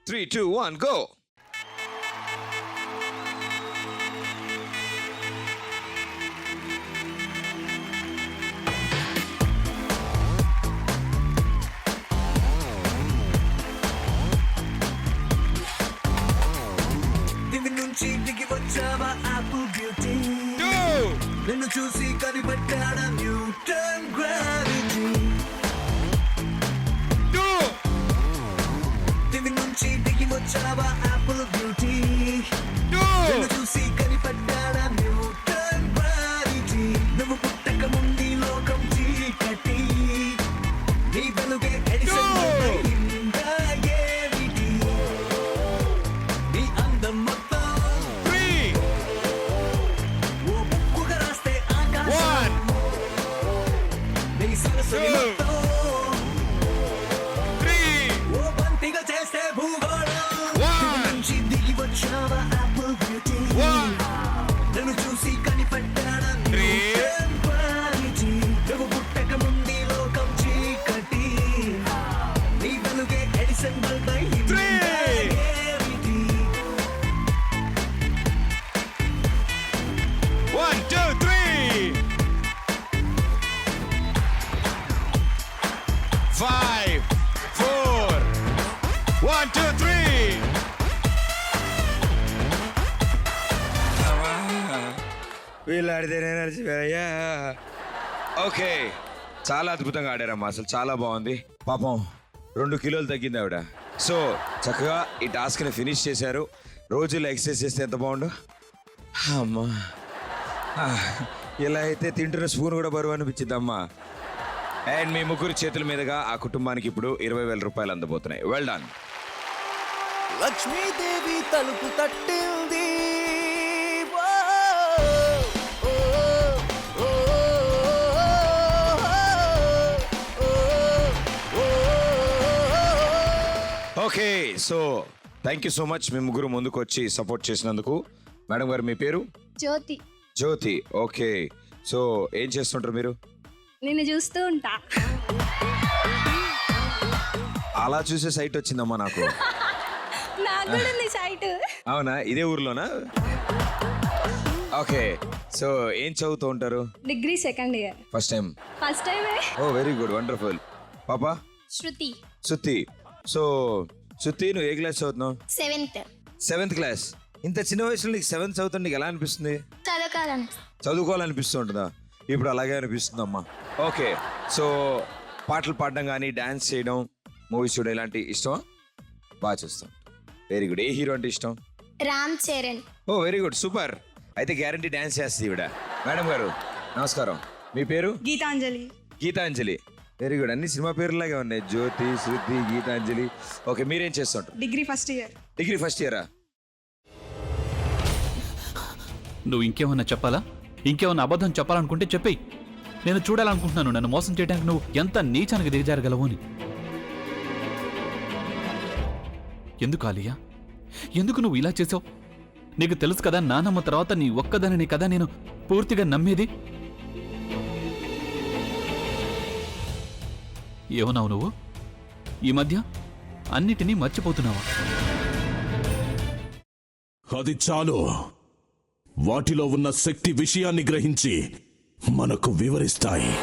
3, 2, 1, go. నిన్ను చూసి కనిపెట్టాడా Newton gravity దివి నుంచి దిగి వచ్చావా యాపిల్ బ్యూటీ నిన్ను చూసి కనిపెట్టాడా న్యూటన్ గ్రావిటీ నువ్వు పుట్టక ముందు లోకం చీకటి నీ వెలుగే ఎడిసన్ నీ అందం మొత్తం నన్ను చూసి కనిపెట్టాడా నువ్వు పుట్టక ముందు లోకం చీకటి నీ వెలుగే ఎడిసన్ బల్బ్ అయింది 1, 2, 3. 5, 4. 1, 2, 3. వీళ్ళాడితేనే నడిచిపోయా. ఓకే, చాలా అద్భుతంగా ఆడారమ్మా, అసలు చాలా బాగుంది. పాపం 2 కిలోలు తగ్గింది ఆవిడ. సో చక్కగా ఈ టాస్క్ని ఫినిష్ చేశారు. రోజుల్లో ఎక్సర్సైజ్ చేస్తే ఎంత బాగుండు అమ్మా. ఇలా అయితే తింటున్న స్పూన్ కూడా బరువు అనిపించిందమ్మా. అండ్ మీ ముగ్గురు చేతుల మీదుగా ఆ కుటుంబానికి ఇప్పుడు 20,000 రూపాయలు అందబోతున్నాయి. Well done. లక్ష్మీదేవి తలుపు తట్టింది okay, so thank you so much మీ ముగ్గురు ముందుకు వచ్చి సపోర్ట్ చేసినందుకు. మేడం గారు మీ పేరు? జ్యోతి. జ్యోతి. ఓకే, సో ఏం చేస్తుంటారు మీరు? నిన్ను చూస్తూ ఉంటా. అలా చూసే సైట్ వచ్చిందమ్మా నాకు. నాకు కూడా ఉంది సైట్. అవునా, ఇదే ఊర్లోనా? ఓకే, సో ఏం చదువుతూ ఉంటారు? Degree second year. First time? First టైమే. ఓ వెరీ గుడ్, వండర్ఫుల్. పాపా? శృతి. శృతి. సో శృతి, నువ్వు ఏ క్లాస్ చదువుతున్నావు? 7th class. ఇంత చిన్న వయసులో నీకు 7th చదువుతుంది, నీకు ఎలా అనిపిస్తుంది? చదువుకోవాలనిపిస్తూ ఉంటుందా? ఇప్పుడు అలాగే అనిపిస్తుందమ్మా. ఓకే, సో పాటలు పాడడం కానీ డాన్స్ చేయడం, మూవీస్ చూడడం ఇలాంటి ఇష్టమా? బాగా చూస్తాం. Very good. ఏ హీరో అంటే ఇష్టం? రామ్ చరణ్. ఓ వెరీ గుడ్, సూపర్. అయితే గ్యారంటీ డాన్స్ చేస్తుంది ఈవిడ. మేడం గారు నమస్కారం, మీ పేరు? గీతాంజలి. గీతాంజలి. వెరీ గుడ్, అన్ని సినిమా పేర్లాగే ఉన్నాయి. జ్యోతి, శృతి, గీతాంజలి. ఓకే, మీరేం చేస్తుంటారు? Degree first year. Degree first ఇయరా? నువ్వు ఇంకేమన్నా చెప్పాలా? ఇంకేమన్నా అబద్ధం చెప్పాలనుకుంటే చెప్పేయి. నేను చూడాలనుకుంటున్నాను నన్ను మోసం చేయడానికి నువ్వు ఎంత నీచానికి దిగజారగలవు అని. ఎందుకు ఆలియా, ఎందుకు నువ్వు ఇలా చేసావు? నీకు తెలుసు కదా, నానమ్మ తర్వాత నీ ఒక్కదానిని కదా నేను పూర్తిగా నమ్మేది. ఏమన్నావు నువ్వు? ఈ మధ్య అన్నిటినీ మర్చిపోతున్నావా? అది చాలు. వాటిలో ఉన్న శక్తి విషయాన్ని గ్రహించి మనకు వివరిస్తాయి.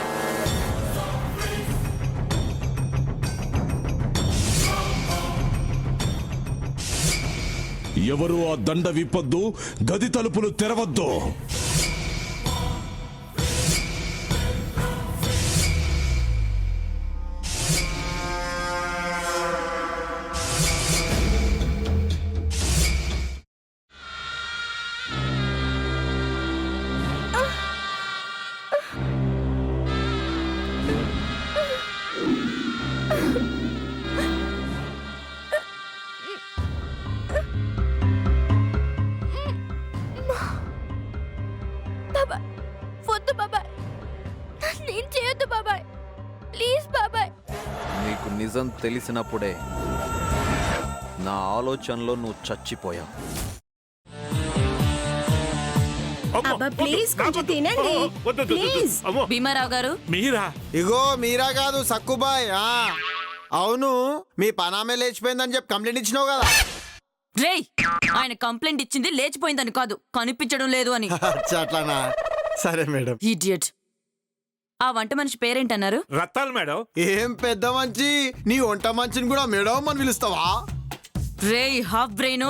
ఎవరు ఆ దండ విప్పొద్దు, గది తలుపులు తెరవద్దు. వద్దు బాబాయ్, నేను చేయొద్దు బాబాయ్, ప్లీజ్ బాబాయ్. నీకు నిజం తెలిసినప్పుడే నా ఆలోచనలో నువ్వు చచ్చిపోయావు. అబ్బా ప్లీజ్ కొంచెం తినండి ప్లీజ్. భీమారావు గారు మీరా? ఇగో మీరా కాదు సక్కుబాయ్. అవును మీ పనామే లేచిపోయిందని చెప్పి కంప్లైంట్ ఇచ్చినావు కదా. రేయ్ ఆయన కంప్లైంట్ ఇచ్చింది లేచిపోయిందని కాదు, కనిపించడం లేదు అని. అచ్చా, అట్లానా? సరే మేడం. ఇడియట్. ఆ వంట మనిషి పేరేంటన్నారు? రత్తాలు మేడం. ఏం పెద్ద మంచి, నీ వంట మంచిని కూడా మేడం అని పిలుస్తావా? రేయ్ హాఫ్ బ్రెయిన్,